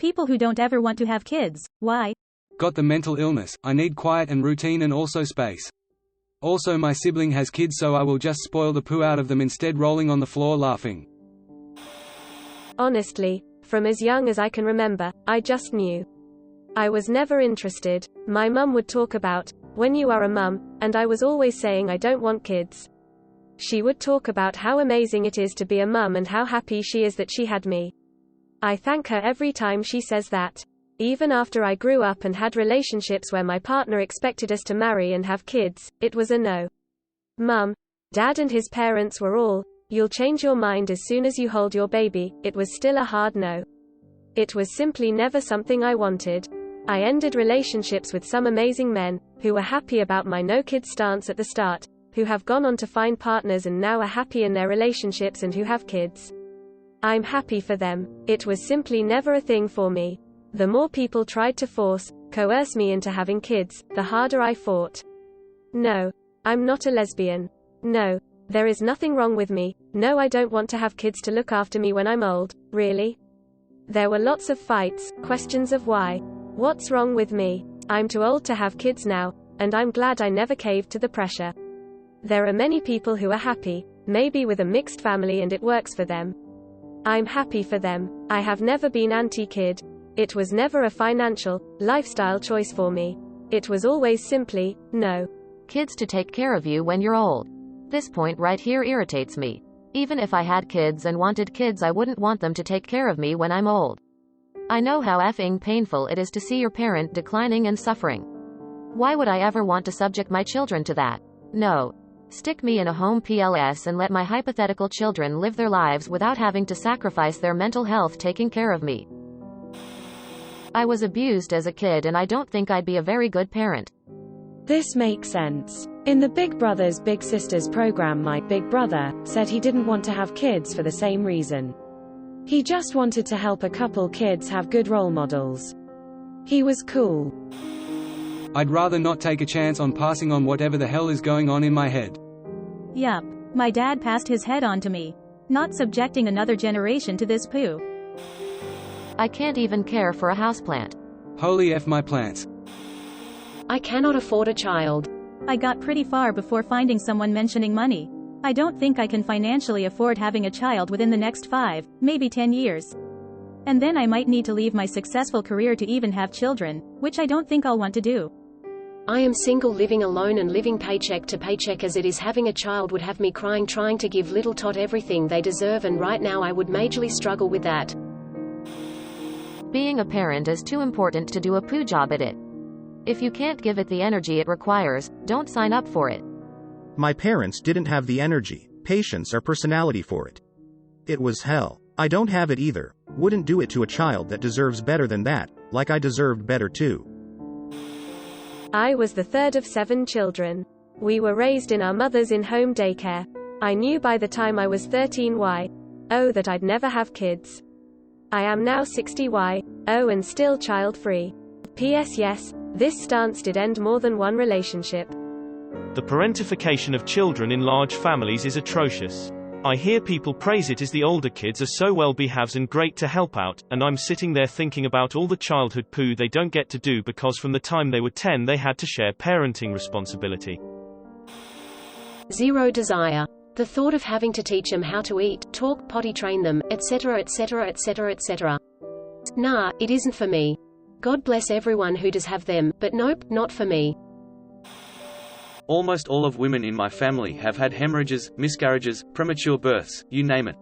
People who don't ever want to have kids. Why? Got the mental illness, I need quiet and routine and also space. Also my sibling has kids so I will just spoil the poo out of them instead rolling on the floor laughing. Honestly, from as young as I can remember, I just knew. I was never interested. My mum would talk about, when you are a mum, and I was always saying I don't want kids. She would talk about how amazing it is to be a mum and how happy she is that she had me. I thank her every time she says that. Even after I grew up and had relationships where my partner expected us to marry and have kids, it was a no. Mum, Dad and his parents were all, you'll change your mind as soon as you hold your baby. It was still a hard no. It was simply never something I wanted. I ended relationships with some amazing men, who were happy about my no-kid stance at the start, who have gone on to find partners and now are happy in their relationships and who have kids. I'm happy for them. It was simply never a thing for me. The more people tried to coerce me into having kids, the harder I fought. No, I'm not a lesbian. No, there is nothing wrong with me. No, I don't want to have kids to look after me when I'm old. Really? There were lots of fights, questions of why. What's wrong with me? I'm too old to have kids now, and I'm glad I never caved to the pressure. There are many people who are happy, maybe with a mixed family and it works for them. I'm happy for them. I have never been anti-kid. It was never a financial, lifestyle choice for me. It was always simply, no. Kids to take care of you when you're old. This point right here irritates me. Even if I had kids and wanted kids, I wouldn't want them to take care of me when I'm old. I know how effing painful it is to see your parent declining and suffering. Why would I ever want to subject my children to that? No. Stick me in a home PLS and let my hypothetical children live their lives without having to sacrifice their mental health taking care of me. I was abused as a kid and I don't think I'd be a very good parent. This makes sense. In the Big Brothers Big Sisters program, my big brother said he didn't want to have kids for the same reason. He just wanted to help a couple kids have good role models. He was cool. I'd rather not take a chance on passing on whatever the hell is going on in my head. Yup. My dad passed his head on to me. Not subjecting another generation to this poo. I can't even care for a houseplant. Holy F my plants. I cannot afford a child. I got pretty far before finding someone mentioning money. I don't think I can financially afford having a child within the next 5, maybe 10 years. And then I might need to leave my successful career to even have children, which I don't think I'll want to do. I am single, living alone and living paycheck to paycheck as it is. Having a child would have me crying, trying to give little tot everything they deserve, and right now I would majorly struggle with that. Being a parent is too important to do a poo job at it. If you can't give it the energy it requires, don't sign up for it. My parents didn't have the energy, patience or personality for it. It was hell. I don't have it either. Wouldn't do it to a child that deserves better than that, like I deserved better too. I was the third of 7 children. We were raised in our mother's in-home daycare. I knew by the time I was 13 that I'd never have kids. I am now 60 and still child-free. P.S. Yes, this stance did end more than one relationship. The parentification of children in large families is atrocious. I hear people praise it as the older kids are so well-behaved and great to help out, and I'm sitting there thinking about all the childhood poo they don't get to do because from the time they were 10 they had to share parenting responsibility. Zero desire. The thought of having to teach them how to eat, talk, potty train them, etc., etc., etc., etc. Nah, it isn't for me. God bless everyone who does have them, but nope, not for me. Almost all of women in my family have had hemorrhages, miscarriages, premature births, you name it.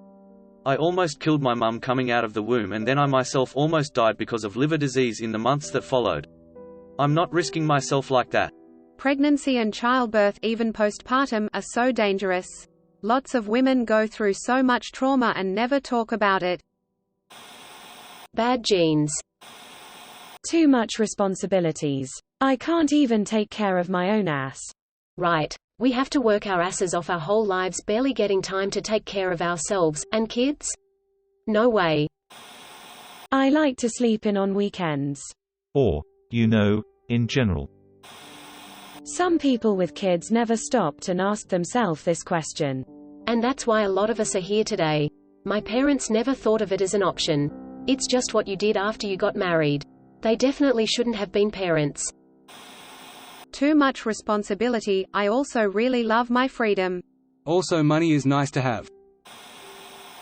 I almost killed my mum coming out of the womb, and then I myself almost died because of liver disease in the months that followed. I'm not risking myself like that. Pregnancy and childbirth, even postpartum, are so dangerous. Lots of women go through so much trauma and never talk about it. Bad genes. Too much responsibilities. I can't even take care of my own ass. Right. We have to work our asses off our whole lives, barely getting time to take care of ourselves, and kids? No way. I like to sleep in on weekends. Or, in general. Some people with kids never stopped and asked themselves this question. And that's why a lot of us are here today. My parents never thought of it as an option. It's just what you did after you got married. They definitely shouldn't have been parents. Too much responsibility. I also really love my freedom. Also, money is nice to have.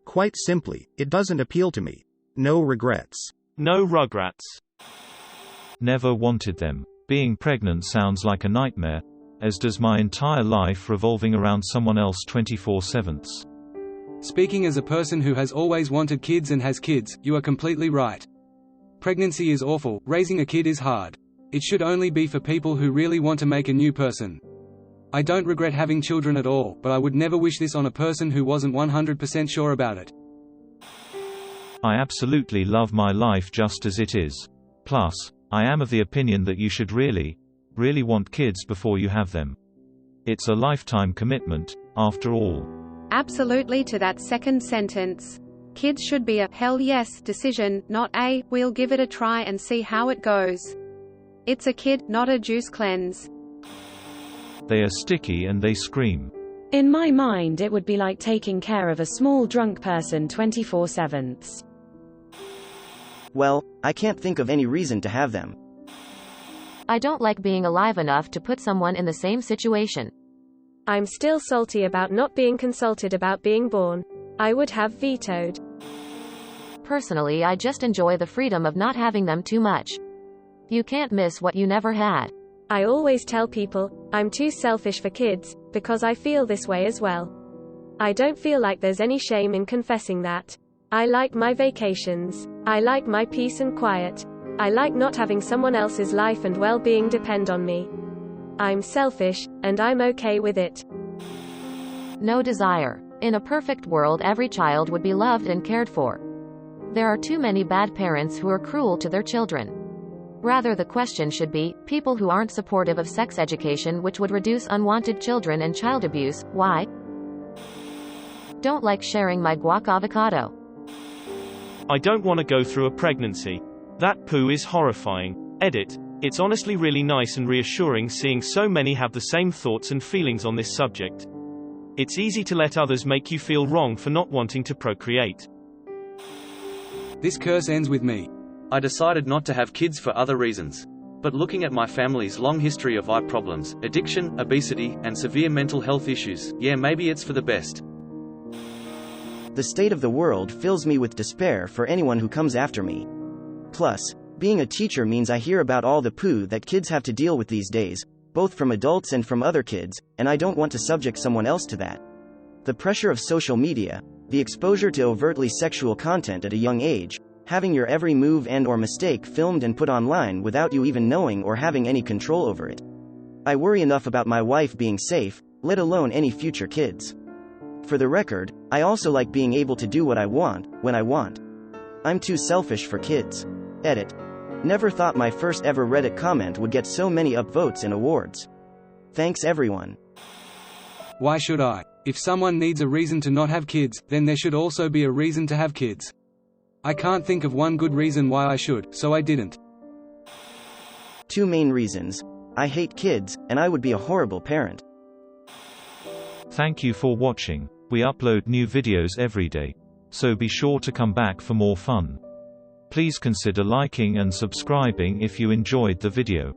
Quite simply, it doesn't appeal to me. No regrets. No rugrats. Never wanted them. Being pregnant sounds like a nightmare, as does my entire life revolving around someone else 24/7. Speaking as a person who has always wanted kids and has kids, you are completely right. Pregnancy is awful, raising a kid is hard. It should only be for people who really want to make a new person. I don't regret having children at all, but I would never wish this on a person who wasn't 100% sure about it. I absolutely love my life just as it is. Plus, I am of the opinion that you should really want kids before you have them. It's a lifetime commitment, after all. Absolutely to that second sentence. Kids should be a hell yes decision, not a we'll give it a try and see how it goes. It's a kid, not a juice cleanse. They are sticky and they scream. In my mind, it would be like taking care of a small drunk person 24/7. Well, I can't think of any reason to have them. I don't like being alive enough to put someone in the same situation. I'm still salty about not being consulted about being born. I would have vetoed. Personally, I just enjoy the freedom of not having them too much. You can't miss what you never had. I always tell people, I'm too selfish for kids, because I feel this way as well. I don't feel like there's any shame in confessing that. I like my vacations. I like my peace and quiet. I like not having someone else's life and well-being depend on me. I'm selfish, and I'm okay with it. No desire. In a perfect world, every child would be loved and cared for. There are too many bad parents who are cruel to their children. Rather, the question should be, people who aren't supportive of sex education, which would reduce unwanted children and child abuse, why? Don't like sharing my guac avocado. I don't want to go through a pregnancy. That poo is horrifying. Edit. It's honestly really nice and reassuring seeing so many have the same thoughts and feelings on this subject. It's easy to let others make you feel wrong for not wanting to procreate. This curse ends with me. I decided not to have kids for other reasons. But looking at my family's long history of eye problems, addiction, obesity, and severe mental health issues, yeah, maybe it's for the best. The state of the world fills me with despair for anyone who comes after me. Plus, being a teacher means I hear about all the poo that kids have to deal with these days, both from adults and from other kids, and I don't want to subject someone else to that. The pressure of social media, the exposure to overtly sexual content at a young age, having your every move and/or mistake filmed and put online without you even knowing or having any control over it. I worry enough about my wife being safe, let alone any future kids. For the record, I also like being able to do what I want, when I want. I'm too selfish for kids. Edit. Never thought my first ever Reddit comment would get so many upvotes and awards. Thanks everyone. Why should I? If someone needs a reason to not have kids, then there should also be a reason to have kids. I can't think of one good reason why I should, so I didn't. 2 main reasons. I hate kids, and I would be a horrible parent. Thank you for watching. We upload new videos every day. So be sure to come back for more fun. Please consider liking and subscribing if you enjoyed the video.